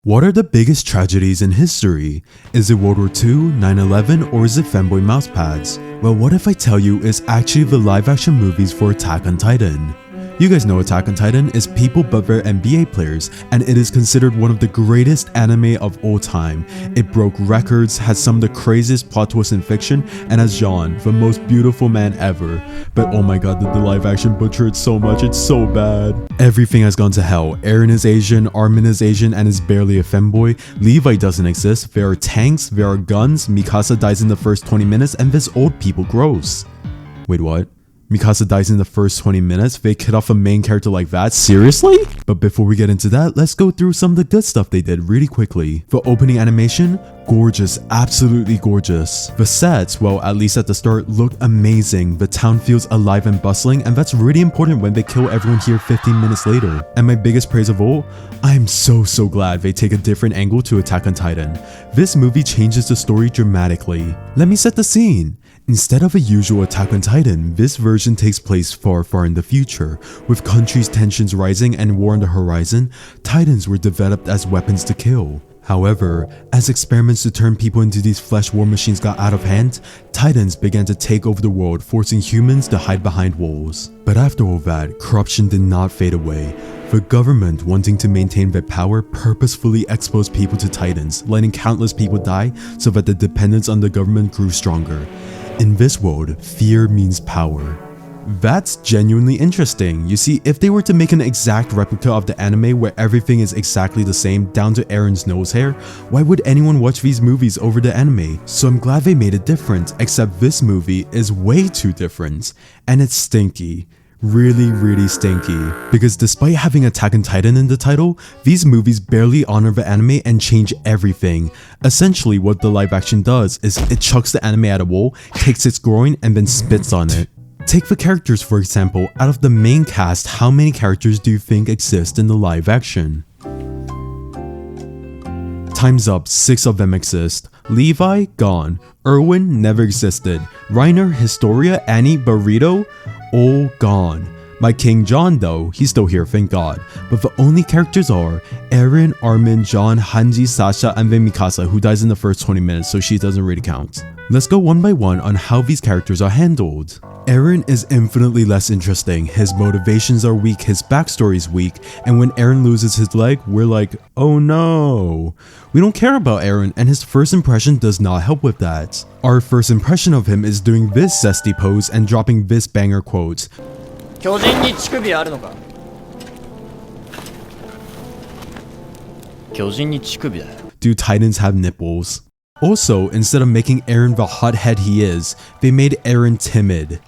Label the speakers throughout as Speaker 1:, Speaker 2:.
Speaker 1: What are the biggest tragedies in history? Is it World War II, 9/11, or is it fanboy mousepads? Well, what if I tell you it's actually the live-action movies for Attack on Titan? You guys know Attack on Titan is people but they're NBA players, and it is considered one of the greatest anime of all time. It broke records, has some of the craziest plot twists in fiction, and has Jean, the most beautiful man ever. But oh my god, did the live action butcher it so much, it's so bad. Everything has gone to hell. Eren is Asian, Armin is Asian and is barely a femboy, Levi doesn't exist, there are tanks, there are guns, Mikasa dies in the first 20 minutes, and this old people gross. Wait, what? Mikasa dies in the first 20 minutes? They kill off a main character like that? Seriously? But before we get into that, let's go through some of the good stuff they did really quickly. The opening animation? Gorgeous, absolutely gorgeous. The sets, well, at least at the start, look amazing. The town feels alive and bustling, and that's really important when they kill everyone here 15 minutes later. And my biggest praise of all, I'm so glad they take a different angle to Attack on Titan. This movie changes the story dramatically. Let me set the scene. Instead of a usual Attack on Titan, this version takes place far in the future. With countries' tensions rising and war on the horizon, Titans were developed as weapons to kill. However, as experiments to turn people into these flesh war machines got out of hand, Titans began to take over the world, forcing humans to hide behind walls. But after all that, corruption did not fade away. The government, wanting to maintain their power, purposefully exposed people to Titans, letting countless people die so that the dependence on the government grew stronger. In this world, fear means power. That's genuinely interesting. You see, if they were to make an exact replica of the anime where everything is exactly the same down to Eren's nose hair, why would anyone watch these movies over the anime? So I'm glad they made it different, except this movie is way too different. And it's stinky. Really stinky. Because despite having Attack on Titan in the title, these movies barely honor the anime and change everything. Essentially what the live action does is it chucks the anime at a wall, takes its groin, and then spits on it. Take the characters for example. Out of the main cast, how many characters do you think exist in the live action? Time's up, 6 of them exist. Levi, gone. Erwin, never existed. Reiner, Historia, Annie, Burrito, all gone. My King John though, he's still here, thank god. But the only characters are Eren, Armin, John, Hanji, Sasha, and then Mikasa, who dies in the first 20 minutes, so she doesn't really count. Let's go one by one on how these characters are handled. Eren is infinitely less interesting, his motivations are weak, his backstory is weak, and when Eren loses his leg, we're like, oh no. We don't care about Eren, and his first impression does not help with that. Our first impression of him is doing this zesty pose and dropping this banger quote. Do Titans have nipples? Also, instead of making Eren the hothead he is, they made Eren timid.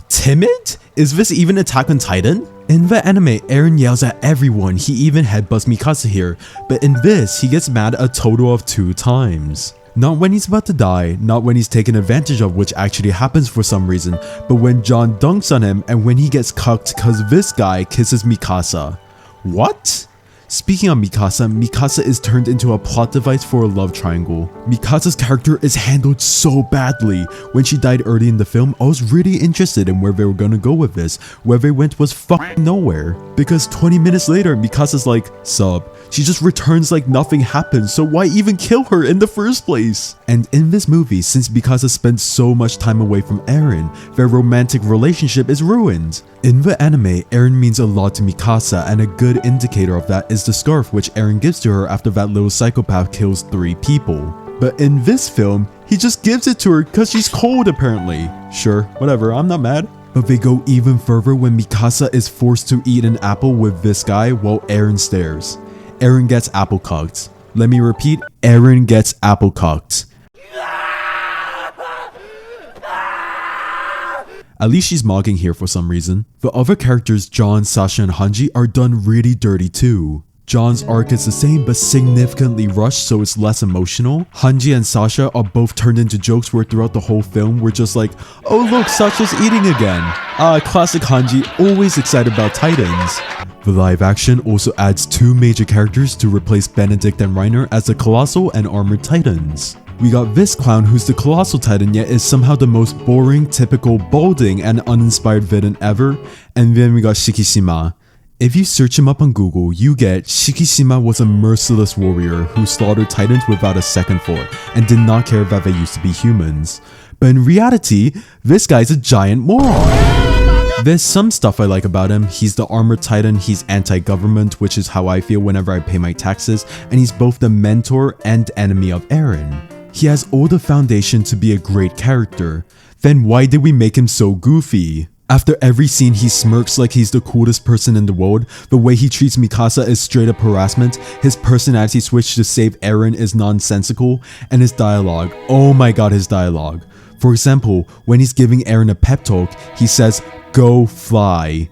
Speaker 1: Timid? Is this even Attack on Titan? In the anime, Eren yells at everyone, he even headbutts Mikasa here, but in this, he gets mad a total of 2 times. Not when he's about to die, not when he's taken advantage of, which actually happens for some reason, but when John dunks on him and when he gets cucked cause this guy kisses Mikasa. What? Speaking of Mikasa, Mikasa is turned into a plot device for a love triangle. Mikasa's character is handled so badly. When she died early in the film, I was really interested in where they were gonna go with this. Where they went was fucking nowhere. Because 20 minutes later, Mikasa's like, "Sub." She just returns like nothing happened, so why even kill her in the first place? And in this movie, since Mikasa spends so much time away from Eren, their romantic relationship is ruined. In the anime, Eren means a lot to Mikasa, and a good indicator of that is the scarf which Eren gives to her after that little psychopath kills 3 people. But in this film, he just gives it to her cause she's cold apparently. Sure, whatever, I'm not mad. But they go even further when Mikasa is forced to eat an apple with this guy while Eren stares. Eren gets apple cocked. Let me repeat, Eren gets apple cocked. At least she's mocking here for some reason. The other characters, John, Sasha, and Hanji, are done really dirty too. John's arc is the same but significantly rushed, so it's less emotional. Hanji and Sasha are both turned into jokes where throughout the whole film we're just like, oh look, Sasha's eating again. Classic Hanji, always excited about Titans. The live action also adds 2 major characters to replace Benedict and Reiner as the Colossal and Armored Titans. We got this clown who's the Colossal Titan yet is somehow the most boring, typical, balding, and uninspired villain ever, and then we got Shikishima. If you search him up on Google, you get Shikishima was a merciless warrior who slaughtered titans without a second thought and did not care that they used to be humans. But in reality, this guy's a giant moron. There's some stuff I like about him. He's the armored titan, he's anti-government, which is how I feel whenever I pay my taxes, and he's both the mentor and enemy of Eren. He has all the foundation to be a great character. Then why did we make him so goofy? After every scene he smirks like he's the coolest person in the world, the way he treats Mikasa is straight up harassment, his personality switch to save Eren is nonsensical, and his dialogue, oh my god, his dialogue. For example, when he's giving Eren a pep talk, he says, "Go fly."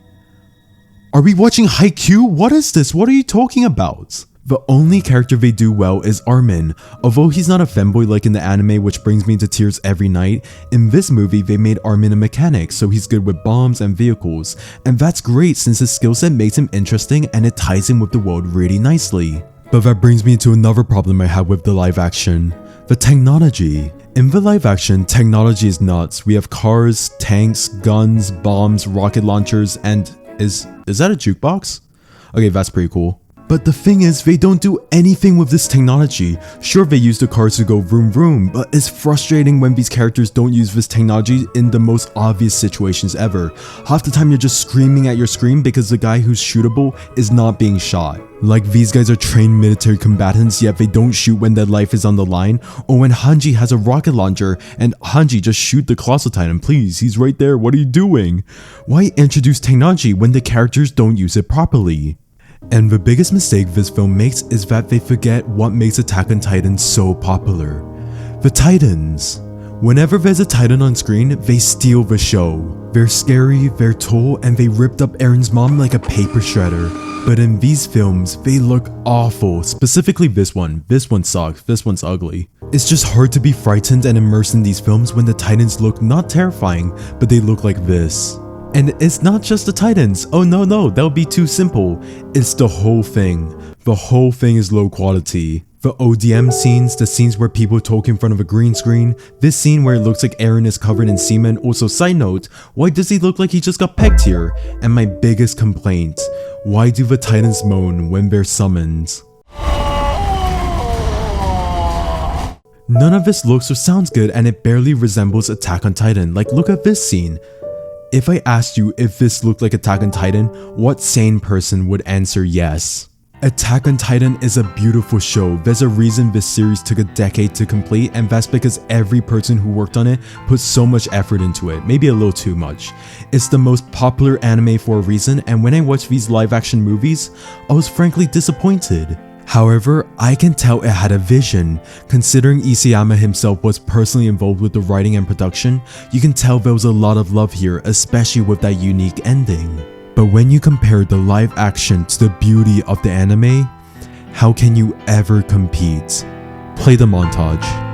Speaker 1: Are we watching Haikyuu? What is this? What are you talking about? The only character they do well is Armin. Although he's not a femboy like in the anime, which brings me to tears every night, in this movie they made Armin a mechanic, so he's good with bombs and vehicles. And that's great since his skill set makes him interesting and it ties in with the world really nicely. But that brings me to another problem I have with the live action. The technology. In the live action, technology is nuts. We have cars, tanks, guns, bombs, rocket launchers, and is that a jukebox? Okay, that's pretty cool. But the thing is, they don't do anything with this technology. Sure, they use the cars to go vroom vroom, but it's frustrating when these characters don't use this technology in the most obvious situations ever. Half the time you're just screaming at your screen because the guy who's shootable is not being shot. Like these guys are trained military combatants, yet they don't shoot when their life is on the line, or when Hanji has a rocket launcher and Hanji just shoot the Colossal Titan, please, he's right there, what are you doing? Why introduce technology when the characters don't use it properly? And the biggest mistake this film makes is that they forget what makes Attack on Titan so popular. The Titans. Whenever there's a Titan on screen, they steal the show. They're scary, they're tall, and they ripped up Eren's mom like a paper shredder. But in these films, they look awful, specifically this one. This one sucks, this one's ugly. It's just hard to be frightened and immersed in these films when the Titans look not terrifying, but they look like this. And it's not just the Titans, oh no, that would be too simple. It's the whole thing. The whole thing is low quality. The ODM scenes, the scenes where people talk in front of a green screen, this scene where it looks like Eren is covered in semen. Also, side note, why does he look like he just got pegged here? And my biggest complaint, why do the Titans moan when they're summoned? None of this looks or sounds good, and it barely resembles Attack on Titan. Like, look at this scene. If I asked you if this looked like Attack on Titan, what sane person would answer yes? Attack on Titan is a beautiful show. There's a reason this series took a decade to complete, and that's because every person who worked on it put so much effort into it, maybe a little too much. It's the most popular anime for a reason, and when I watched these live action movies, I was frankly disappointed. However, I can tell it had a vision. Considering Isayama himself was personally involved with the writing and production, you can tell there was a lot of love here, especially with that unique ending. But when you compare the live action to the beauty of the anime, how can you ever compete? Play the montage.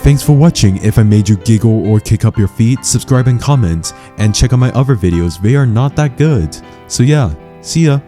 Speaker 1: Thanks for watching. If I made you giggle or kick up your feet, subscribe and comment, and check out my other videos, they are not that good. So yeah, see ya.